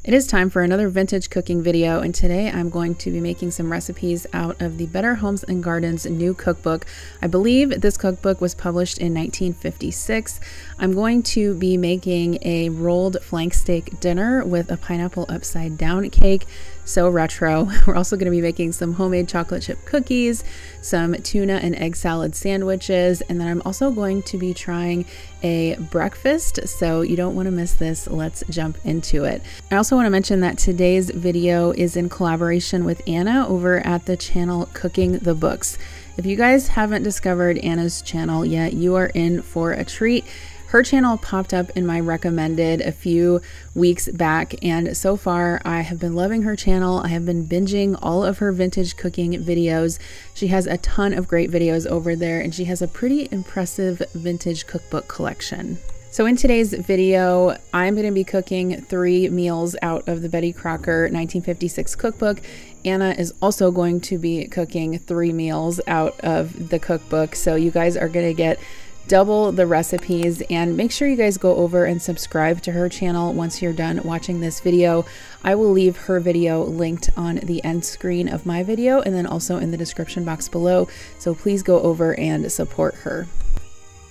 It is time for another vintage cooking video, and today I'm going to be making some recipes out of the Better Homes and Gardens new cookbook. I believe this cookbook was published in 1956. I'm going to be making a rolled flank steak dinner with a pineapple upside down cake. So retro. We're also going to be making some homemade chocolate chip cookies, some tuna and egg salad sandwiches, and then I'm also going to be trying a breakfast, so you don't want to miss this. Let's jump into it. I also want to mention that today's video is in collaboration with Anna over at the channel Cooking the Books. If you guys haven't discovered Anna's channel yet, you are in for a treat. Her channel popped up in my recommended a few weeks back, and so far I have been loving her channel. I have been binging all of her vintage cooking videos. She has a ton of great videos over there, and she has a pretty impressive vintage cookbook collection. So in today's video, I'm going to be cooking 3 meals out of the Betty Crocker 1956 cookbook. Anna is also going to be cooking 3 meals out of the cookbook, so you guys are going to get double the recipes. And make sure you guys go over and subscribe to her channel once you're done watching this video. I will leave her video linked on the end screen of my video and then also in the description box below, so please go over and support her.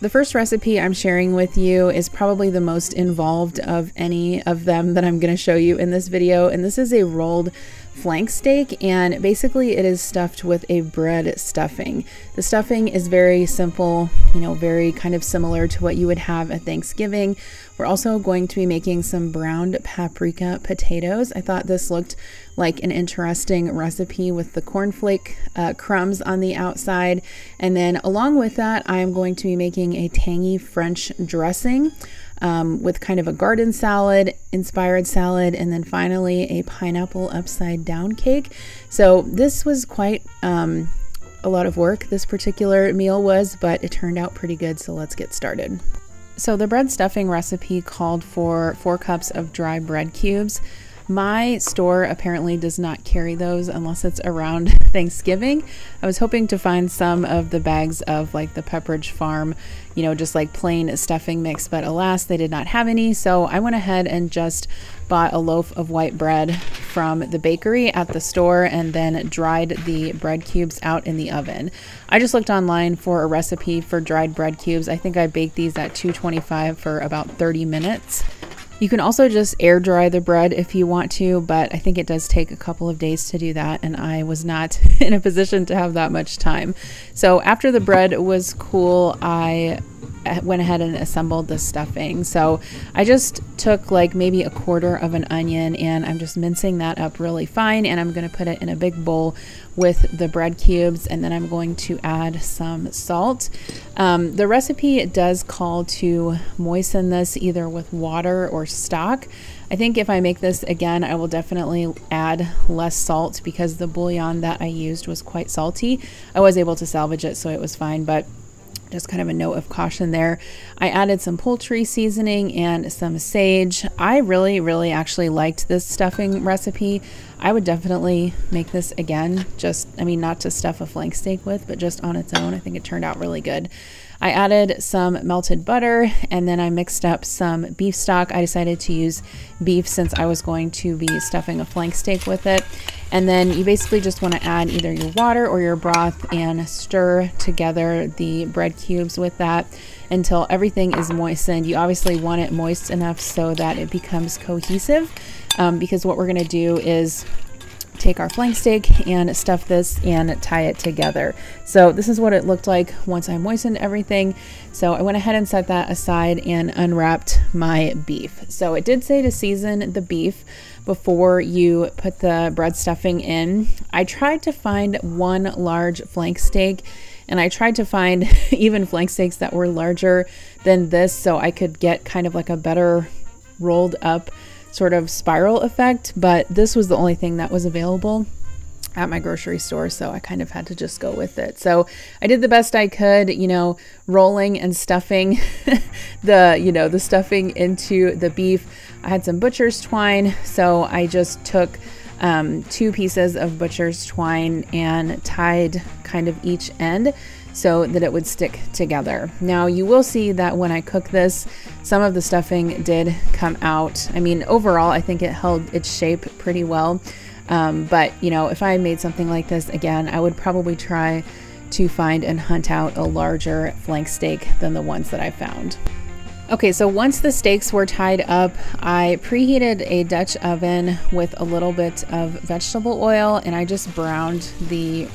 The first recipe I'm sharing with you is probably the most involved of any of them that I'm going to show you in this video, and this is a rolled flank steak, and basically it is stuffed with a bread stuffing. The stuffing is very simple, very kind of similar to what you would have at Thanksgiving. We're also going to be making some browned paprika potatoes. I thought this looked like an interesting recipe with the cornflake crumbs on the outside. And then along with that, I'm going to be making a tangy French dressing with kind of a garden salad, inspired salad, and then finally a pineapple upside down cake. So this was quite a lot of work, this particular meal was, but it turned out pretty good, so let's get started. So the bread stuffing recipe called for 4 cups of dry bread cubes. My store apparently does not carry those unless it's around Thanksgiving. I was hoping to find some of the bags of like the Pepperidge Farm, just like plain stuffing mix, but alas, they did not have any. So I went ahead and just bought a loaf of white bread from the bakery at the store and then dried the bread cubes out in the oven. I just looked online for a recipe for dried bread cubes. I think I baked these at 225 for about 30 minutes. You can also just air dry the bread if you want to, but I think it does take a couple of days to do that, and I was not in a position to have that much time. So after the bread was cool, I went ahead and assembled the stuffing. So I just took like maybe a quarter of an onion, and I'm just mincing that up really fine, and I'm going to put it in a big bowl with the bread cubes, and then I'm going to add some salt. The recipe does call to moisten this either with water or stock. I think if I make this again, I will definitely add less salt because the bouillon that I used was quite salty. I was able to salvage it, so it was fine, but just kind of a note of caution there. I added some poultry seasoning and some sage. I really actually liked this stuffing recipe. I would definitely make this again, not to stuff a flank steak with, but just on its own. I think it turned out really good. I added some melted butter, and then I mixed up some beef stock. I decided to use beef since I was going to be stuffing a flank steak with it. And then you basically just want to add either your water or your broth and stir together the bread cubes with that until everything is moistened. You obviously want it moist enough so that it becomes cohesive, because what we're going to do is take our flank steak and stuff this and tie it together. So this is what it looked like once I moistened everything. So I went ahead and set that aside and unwrapped my beef. So it did say to season the beef before you put the bread stuffing in. I tried to find one large flank steak, and I tried to find even flank steaks that were larger than this so I could get kind of like a better rolled up sort of spiral effect, but this was the only thing that was available at my grocery store, so I kind of had to just go with it. So I did the best I could, rolling and stuffing the stuffing into the beef. I had some butcher's twine, so I just took 2 pieces of butcher's twine and tied kind of each end so that it would stick together. Now you will see that when I cook this, some of the stuffing did come out. I mean, overall, I think it held its shape pretty well. But you know, if I made something like this again, I would probably try to find and hunt out a larger flank steak than the ones that I found. Okay, so once the steaks were tied up, I preheated a Dutch oven with a little bit of vegetable oil, and I just browned the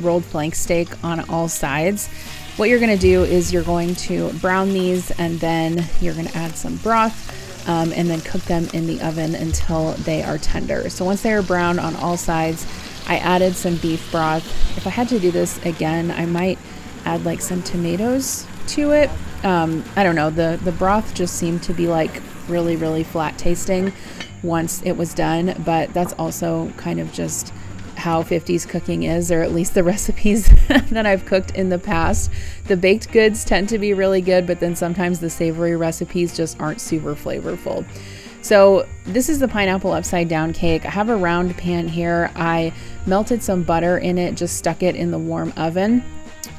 rolled flank steak on all sides. What you're going to do is you're going to brown these, and then you're going to add some broth, and then cook them in the oven until they are tender. So once they are browned on all sides, I added some beef broth. If I had to do this again, I might add like some tomatoes to it. I don't know, the broth just seemed to be like really flat tasting once it was done, but that's also kind of just how 50s cooking is, or at least the recipes that I've cooked in the past. The baked goods tend to be really good, but then sometimes the savory recipes just aren't super flavorful. So this is the pineapple upside down cake. I have a round pan here. I melted some butter in it, just stuck it in the warm oven.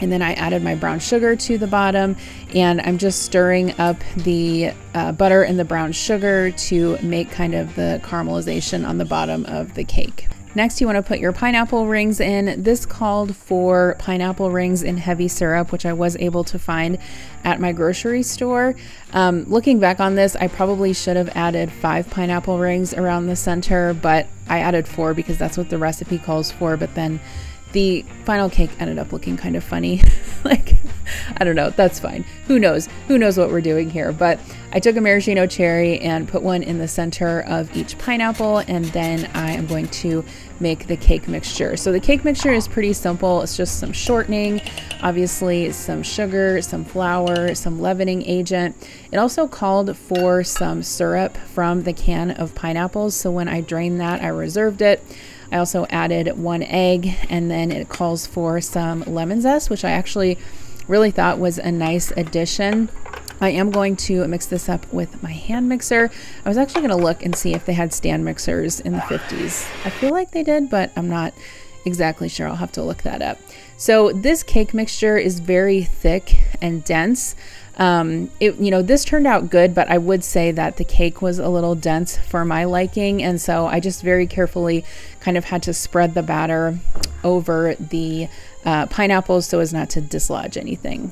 And then I added my brown sugar to the bottom, and I'm just stirring up the butter and the brown sugar to make kind of the caramelization on the bottom of the cake. Next, you want to put your pineapple rings in. This called for pineapple rings in heavy syrup, which I was able to find at my grocery store. Looking back on this, I probably should have added 5 pineapple rings around the center, but I added 4 because that's what the recipe calls for. But then the final cake ended up looking kind of funny. Like, I don't know, that's fine. Who knows what we're doing here. But I took a maraschino cherry and put one in the center of each pineapple, and then I am going to make the cake mixture. So the cake mixture is pretty simple. It's just some shortening, obviously some sugar, some flour, some leavening agent. It also called for some syrup from the can of pineapples, so when I drained that, I reserved it. I also added 1 egg, and then it calls for some lemon zest, which I actually really thought was a nice addition. I am going to mix this up with my hand mixer. I was actually going to look and see if they had stand mixers in the 50s. I feel like they did, but I'm not exactly sure. I'll have to look that up. So this cake mixture is very thick and dense. This turned out good, but I would say that the cake was a little dense for my liking, and so I just very carefully kind of had to spread the batter over the pineapples so as not to dislodge anything.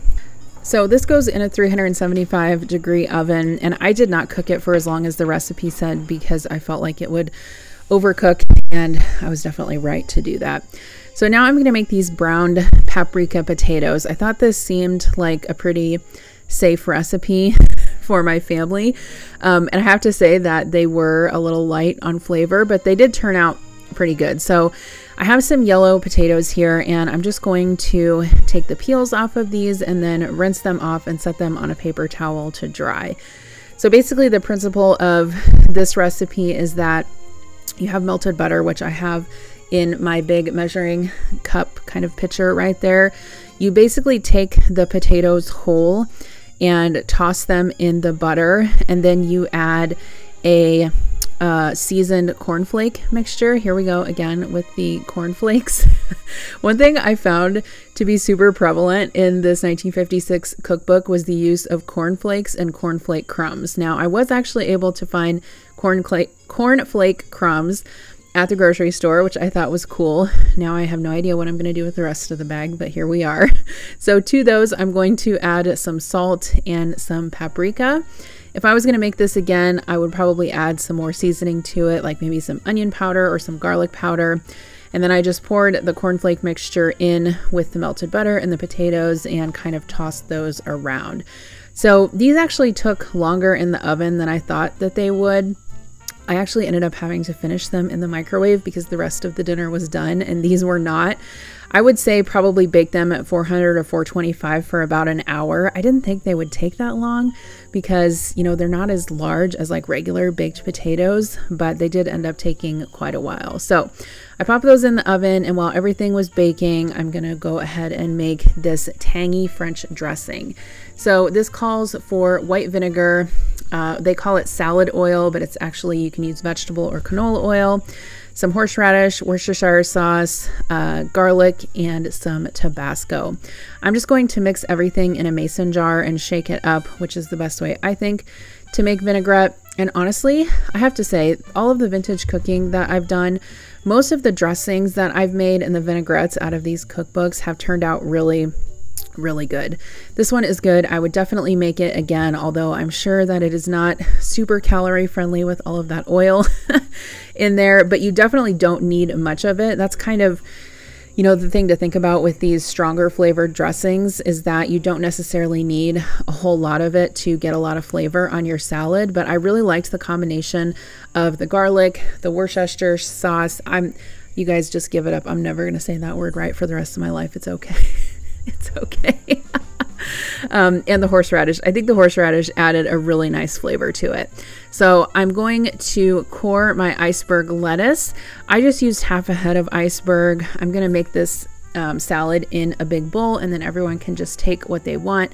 So this goes in a 375-degree oven, and I did not cook it for as long as the recipe said because I felt like it would overcook, and I was definitely right to do that. So now I'm going to make these browned paprika potatoes. I thought this seemed like a pretty safe recipe for my family, and I have to say that they were a little light on flavor, but they did turn out pretty good. So I have some yellow potatoes here, and I'm just going to take the peels off of these and then rinse them off and set them on a paper towel to dry. So basically the principle of this recipe is that you have melted butter, which I have in my big measuring cup kind of pitcher right there. You basically take the potatoes whole and toss them in the butter, and then you add a seasoned cornflake mixture. Here we go again with the cornflakes. One thing I found to be super prevalent in this 1956 cookbook was the use of cornflakes and cornflake crumbs. Now, I was actually able to find cornflake crumbs at the grocery store, which I thought was cool. Now I have no idea what I'm going to do with the rest of the bag, but here we are. So to those, I'm going to add some salt and some paprika. If I was going to make this again, I would probably add some more seasoning to it, like maybe some onion powder or some garlic powder. And then I just poured the cornflake mixture in with the melted butter and the potatoes and kind of tossed those around. So these actually took longer in the oven than I thought that they would. I actually ended up having to finish them in the microwave because the rest of the dinner was done and these were not. I would say probably bake them at 400 or 425 for about an hour. I didn't think they would take that long because, you know, they're not as large as like regular baked potatoes, but they did end up taking quite a while. So I popped those in the oven, and while everything was baking, I'm gonna go ahead and make this tangy French dressing. So this calls for white vinegar, They call it salad oil, but it's actually, you can use vegetable or canola oil, some horseradish, Worcestershire sauce, garlic, and some Tabasco. I'm just going to mix everything in a mason jar and shake it up, which is the best way, I think, to make vinaigrette. And honestly, I have to say, all of the vintage cooking that I've done, most of the dressings that I've made and the vinaigrettes out of these cookbooks have turned out really good. This one is good. I would definitely make it again, although I'm sure that it is not super calorie friendly with all of that oil in there, but you definitely don't need much of it. That's kind of, you know, the thing to think about with these stronger flavored dressings is that you don't necessarily need a whole lot of it to get a lot of flavor on your salad. But I really liked the combination of the garlic, the Worcestershire sauce. You guys just give it up. I'm never going to say that word right for the rest of my life. It's okay. It's okay. And the horseradish. I think the horseradish added a really nice flavor to it. So I'm going to core my iceberg lettuce. I just used half a head of iceberg. I'm going to make this salad in a big bowl, and then everyone can just take what they want.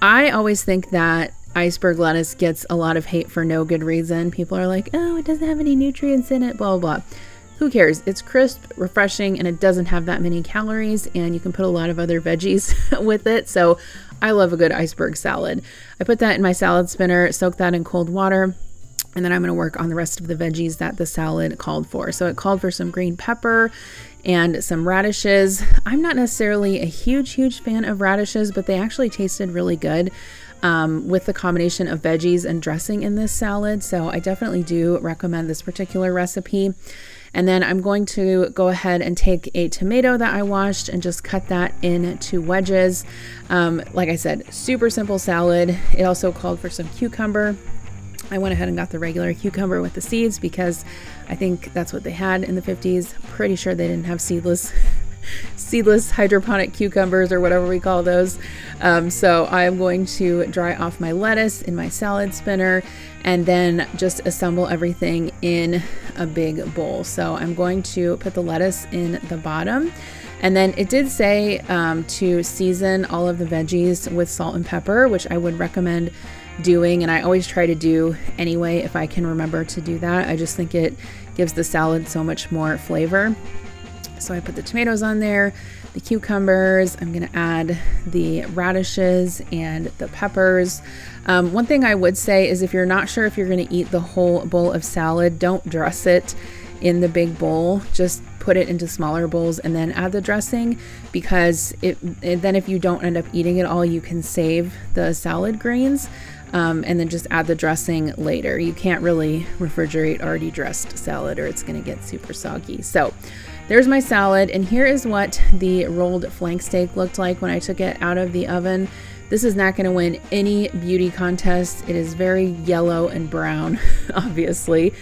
I always think that iceberg lettuce gets a lot of hate for no good reason. People are like, oh, it doesn't have any nutrients in it, blah, blah, blah. Who cares? It's crisp, refreshing, and it doesn't have that many calories, and you can put a lot of other veggies with it. So I love a good iceberg salad. I put that in my salad spinner, soak that in cold water, and then I'm going to work on the rest of the veggies that the salad called for. So it called for some green pepper and some radishes. I'm not necessarily a huge fan of radishes, but they actually tasted really good with the combination of veggies and dressing in this salad. So I definitely do recommend this particular recipe. And then I'm going to go ahead and take a tomato that I washed and just cut that into wedges. Like I said, super simple salad. It also called for some cucumber. I went ahead and got the regular cucumber with the seeds because I think that's what they had in the 50s. Pretty sure they didn't have seedless hydroponic cucumbers or whatever we call those. So I am going to dry off my lettuce in my salad spinner and then just assemble everything in a big bowl. So I'm going to put the lettuce in the bottom, and then it did say to season all of the veggies with salt and pepper, which I would recommend doing, and I always try to do anyway if I can remember to do that. I just think it gives the salad so much more flavor. So I put the tomatoes on there, the cucumbers, I'm going to add the radishes and the peppers. One thing I would say is if you're not sure if you're going to eat the whole bowl of salad, don't dress it in the big bowl. Just put it into smaller bowls and then add the dressing, because then if you don't end up eating it all, you can save the salad greens and then just add the dressing later. You can't really refrigerate already dressed salad or it's going to get super soggy. So there's my salad, and here is what the rolled flank steak looked like when I took it out of the oven. This is not going to win any beauty contest. It is very yellow and brown, obviously.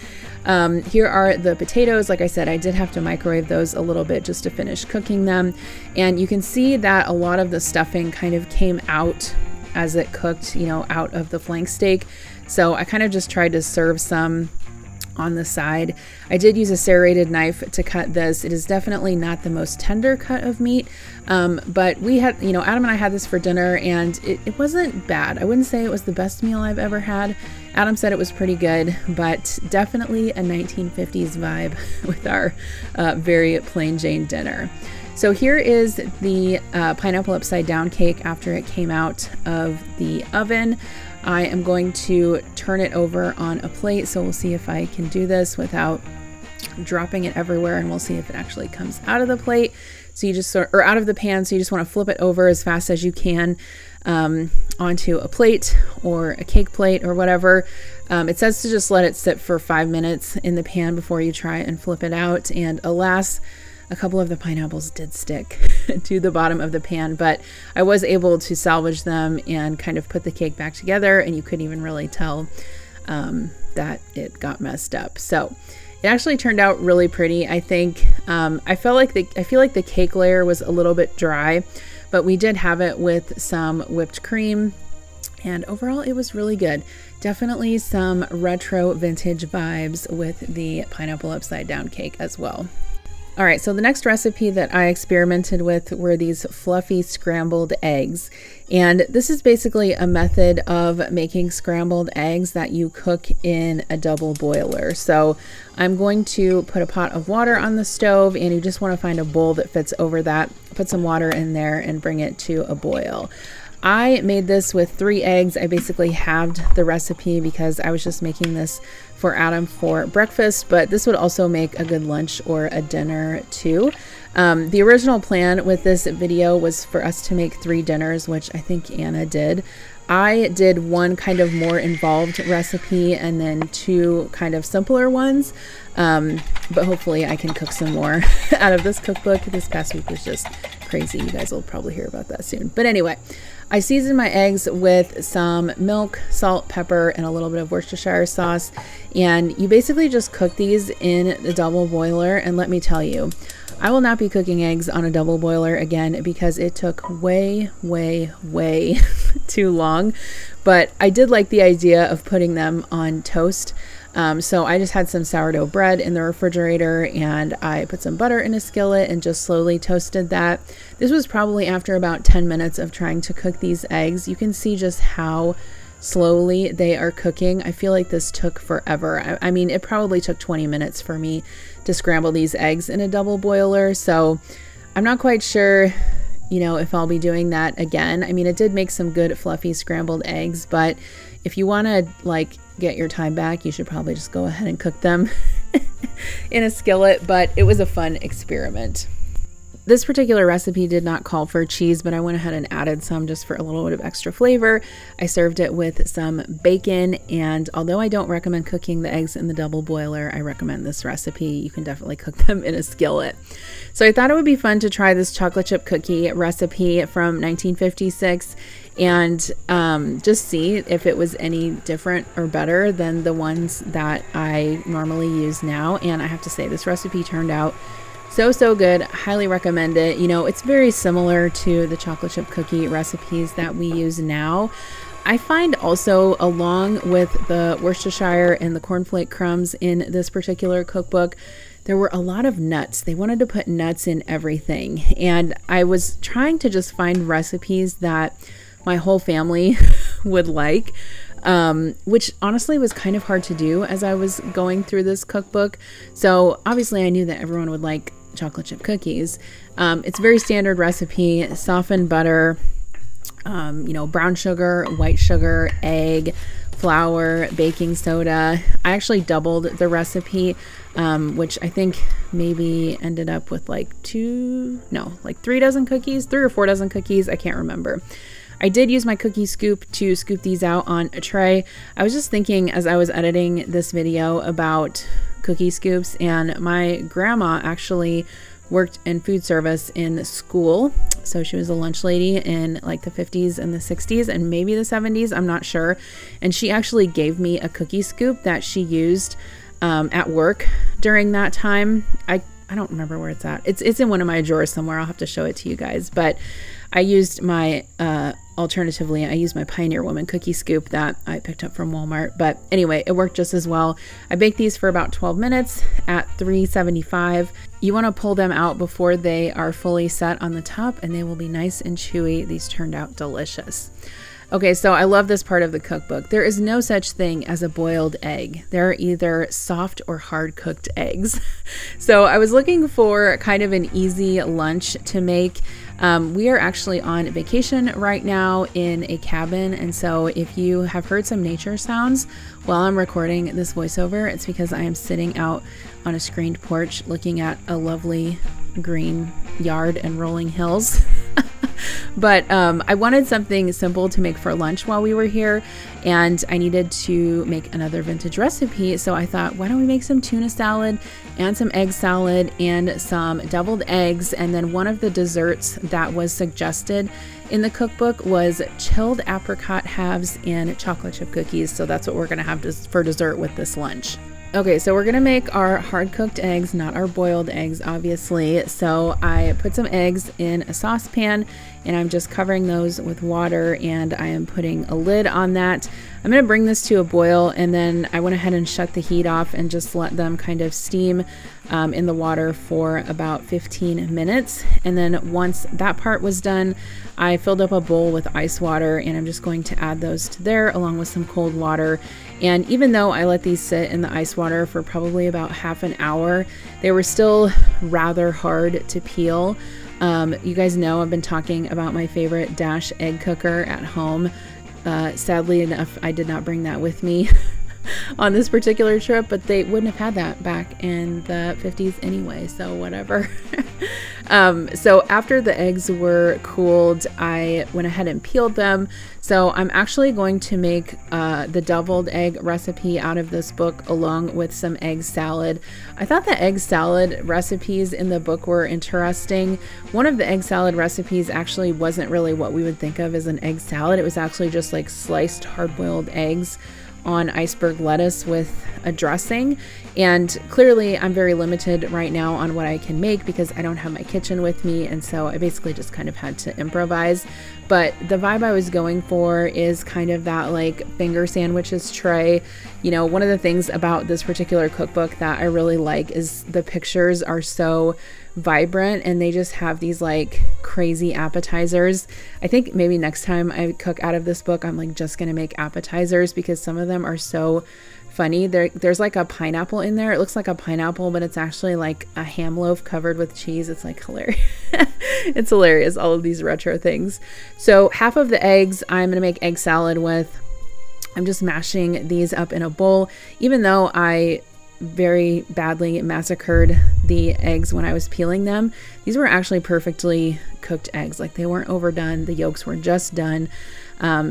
Here are the potatoes. Like I said, I did have to microwave those a little bit just to finish cooking them. And you can see that a lot of the stuffing kind of came out as it cooked, you know, out of the flank steak. So I kind of just tried to serve some on the side. I did use a serrated knife to cut this. It is definitely not the most tender cut of meat, but we had, you know, Adam and I had this for dinner, and it wasn't bad. I wouldn't say it was the best meal I've ever had. Adam said it was pretty good, but definitely a 1950s vibe with our very plain Jane dinner. So here is the pineapple upside down cake after it came out of the oven. I am going to turn it over on a plate, so we'll see if I can do this without dropping it everywhere, and we'll see if it actually comes out of the plate. So you just or out of the pan, so you just want to flip it over as fast as you can onto a plate or a cake plate or whatever. It says to just let it sit for 5 minutes in the pan before you try and flip it out, and alas, a couple of the pineapples did stick to the bottom of the pan, but I was able to salvage them and kind of put the cake back together, and you couldn't even really tell that it got messed up. So it actually turned out really pretty. I think I feel like the cake layer was a little bit dry, but we did have it with some whipped cream, and overall it was really good. Definitely some retro vintage vibes with the pineapple upside down cake as well. All right, so the next recipe that I experimented with were these fluffy scrambled eggs. And this is basically a method of making scrambled eggs that you cook in a double boiler. So I'm going to put a pot of water on the stove, and you just want to find a bowl that fits over that. Put some water in there and bring it to a boil. I made this with 3 eggs. I basically halved the recipe because I was just making this for Adam for breakfast, but this would also make a good lunch or a dinner too. The original plan with this video was for us to make 3 dinners, which I think Anna did. I did one kind of more involved recipe and then 2 kind of simpler ones. But hopefully I can cook some more out of this cookbook. This past week was just crazy. You guys will probably hear about that soon. But anyway, I seasoned my eggs with some milk, salt, pepper, and a little bit of Worcestershire sauce. And you basically just cook these in the double boiler. And let me tell you, I will not be cooking eggs on a double boiler again because it took way too long. But I did like the idea of putting them on toast. So I just had some sourdough bread in the refrigerator, and I put some butter in a skillet and just slowly toasted that. This was probably after about 10 minutes of trying to cook these eggs. You can see just how slowly they are cooking. I feel like this took forever. I mean, it probably took 20 minutes for me to scramble these eggs in a double boiler. So I'm not quite sure, you know, if I'll be doing that again. I mean, it did make some good fluffy scrambled eggs, but if you want to like get your time back, you should probably just go ahead and cook them in a skillet, but it was a fun experiment. This particular recipe did not call for cheese, but I went ahead and added some just for a little bit of extra flavor. I served it with some bacon, and although I don't recommend cooking the eggs in the double boiler, I recommend this recipe. You can definitely cook them in a skillet. So I thought it would be fun to try this chocolate chip cookie recipe from 1956 and just see if it was any different or better than the ones that I normally use now. And I have to say, this recipe turned out so good. Highly recommend it. You know, it's very similar to the chocolate chip cookie recipes that we use now. I find also, along with the Worcestershire and the cornflake crumbs in this particular cookbook, there were a lot of nuts. They wanted to put nuts in everything. And I was trying to just find recipes that my whole family would like, which honestly was kind of hard to do as I was going through this cookbook. So obviously I knew that everyone would like chocolate chip cookies. It's a very standard recipe: softened butter, you know, brown sugar, white sugar, egg, flour, baking soda. I actually doubled the recipe, which I think maybe ended up with like 3 dozen cookies, 3 or 4 dozen cookies. I can't remember. I did use my cookie scoop to scoop these out on a tray. I was just thinking as I was editing this video about cookie scoops, and my grandma actually worked in food service in school. So she was a lunch lady in like the 50s and the 60s and maybe the 70s, I'm not sure. And she actually gave me a cookie scoop that she used at work during that time. I don't remember where it's at. It's in one of my drawers somewhere. I'll have to show it to you guys. But I used my, alternatively, I used my Pioneer Woman cookie scoop that I picked up from Walmart. But anyway, it worked just as well. I baked these for about 12 minutes at 375. You want to pull them out before they are fully set on the top, and they will be nice and chewy. These turned out delicious. Okay, so I love this part of the cookbook. There is no such thing as a boiled egg. They're either soft or hard cooked eggs. So I was looking for kind of an easy lunch to make. We are actually on vacation right now in a cabin, and so if you have heard some nature sounds while I'm recording this voiceover, it's because I am sitting out on a screened porch looking at a lovely green yard and rolling hills. But I wanted something simple to make for lunch while we were here, and I needed to make another vintage recipe. So I thought, why don't we make some tuna salad and some egg salad and some deviled eggs? And then one of the desserts that was suggested in the cookbook was chilled apricot halves and chocolate chip cookies. So that's what we're going to have for dessert with this lunch. Okay, so we're gonna make our hard cooked eggs, not our boiled eggs, obviously. So I put some eggs in a saucepan, and I'm just covering those with water, and I am putting a lid on that. I'm going to bring this to a boil, and then I went ahead and shut the heat off and just let them kind of steam in the water for about 15 minutes. And then once that part was done, I filled up a bowl with ice water, and I'm just going to add those to there along with some cold water. And even though I let these sit in the ice water for probably about half an hour, they were still rather hard to peel. You guys know I've been talking about my favorite Dash egg cooker at home. Sadly enough, I did not bring that with me on this particular trip, but they wouldn't have had that back in the 50s anyway, so whatever. So after the eggs were cooled, I went ahead and peeled them. So I'm actually going to make the deviled egg recipe out of this book along with some egg salad. I thought the egg salad recipes in the book were interesting. One of the egg salad recipes actually wasn't really what we would think of as an egg salad. It was actually just like sliced hard-boiled eggs on iceberg lettuce with a dressing. And clearly I'm very limited right now on what I can make because I don't have my kitchen with me, and so I basically just kind of had to improvise. But the vibe I was going for is kind of that like finger sandwiches tray. You know, one of the things about this particular cookbook that I really like is the pictures are so vibrant, and they just have these like crazy appetizers. I think maybe next time I cook out of this book, I'm like just gonna make appetizers because some of them are so funny. There's like a pineapple in there. It looks like a pineapple, but it's actually like a ham loaf covered with cheese. It's like hilarious. It's hilarious, all of these retro things. So half of the eggs I'm gonna make egg salad with. I'm just mashing these up in a bowl, even though I very badly massacred the eggs when I was peeling them. These were actually perfectly cooked eggs, like they weren't overdone. The yolks were just done.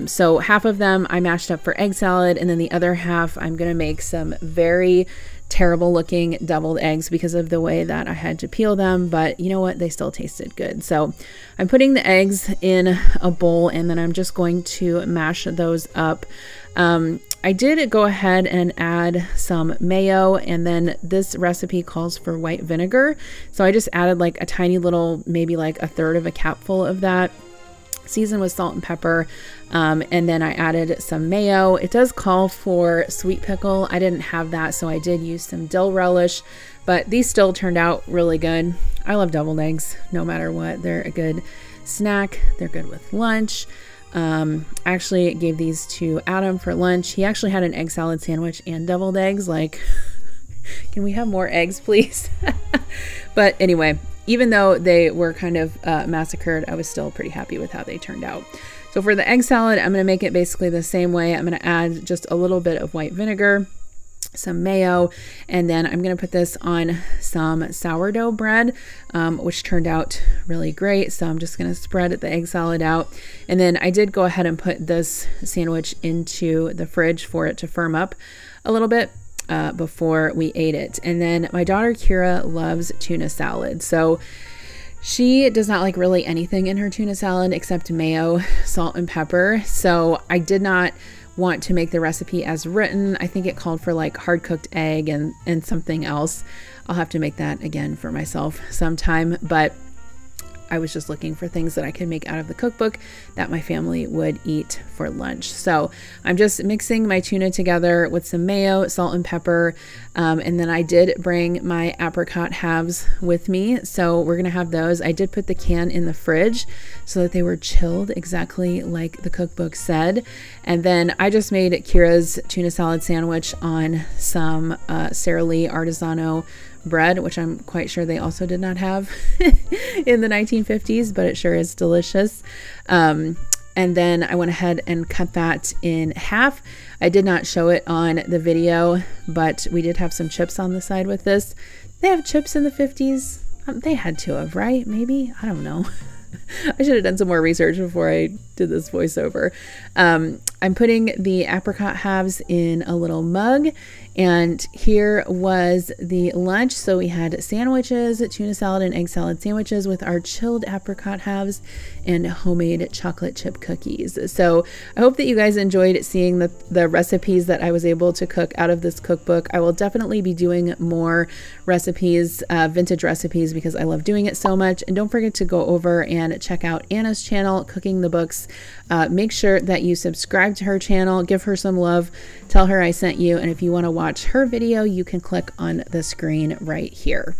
So half of them I mashed up for egg salad, and then the other half I'm gonna make some very terrible looking deviled eggs because of the way that I had to peel them, but you know what, they still tasted good. So I'm putting the eggs in a bowl, and then I'm just going to mash those up. I did go ahead and add some mayo, and then this recipe calls for white vinegar. So I just added like a tiny little, maybe like a third of a capful of that, seasoned with salt and pepper. And then I added some mayo. It does call for sweet pickle. I didn't have that, so I did use some dill relish, but these still turned out really good. I love deviled eggs no matter what. They're a good snack. They're good with lunch. I actually gave these to Adam for lunch. He actually had an egg salad sandwich and deviled eggs. Like, can we have more eggs, please? But anyway, even though they were kind of massacred, I was still pretty happy with how they turned out. So for the egg salad, I'm going to make it basically the same way. I'm going to add just a little bit of white vinegar, some mayo, and then I'm going to put this on some sourdough bread, which turned out really great. So I'm just going to spread the egg salad out. And then I did go ahead and put this sandwich into the fridge for it to firm up a little bit before we ate it. And then my daughter Kira loves tuna salad. So she does not like really anything in her tuna salad except mayo, salt, and pepper. So I did not want to make the recipe as written. I think it called for like hard cooked egg and something else. I'll have to make that again for myself sometime, but I was just looking for things that I could make out of the cookbook that my family would eat for lunch. So I'm just mixing my tuna together with some mayo, salt, and pepper. And then I did bring my apricot halves with me. So we're gonna have those. I did put the can in the fridge so that they were chilled exactly like the cookbook said. And then I just made Kira's tuna salad sandwich on some Sara Lee Artisano bread, which I'm quite sure they also did not have in the 1950s, but it sure is delicious. And then I went ahead and cut that in half. I did not show it on the video, but we did have some chips on the side with this. They have chips in the 50s. They had to have, right? Maybe? I don't know. I should have done some more research before I did this voiceover. I'm putting the apricot halves in a little mug, and here was the lunch. So we had sandwiches, tuna salad and egg salad sandwiches with our chilled apricot halves and homemade chocolate chip cookies. So I hope that you guys enjoyed seeing the recipes that I was able to cook out of this cookbook. I will definitely be doing more recipes, vintage recipes, because I love doing it so much. And don't forget to go over and check out Anna's channel, Cooking the Books. Make sure that you subscribe subscribe to her channel, give her some love, tell her I sent you, and if you want to watch her video, you can click on the screen right here.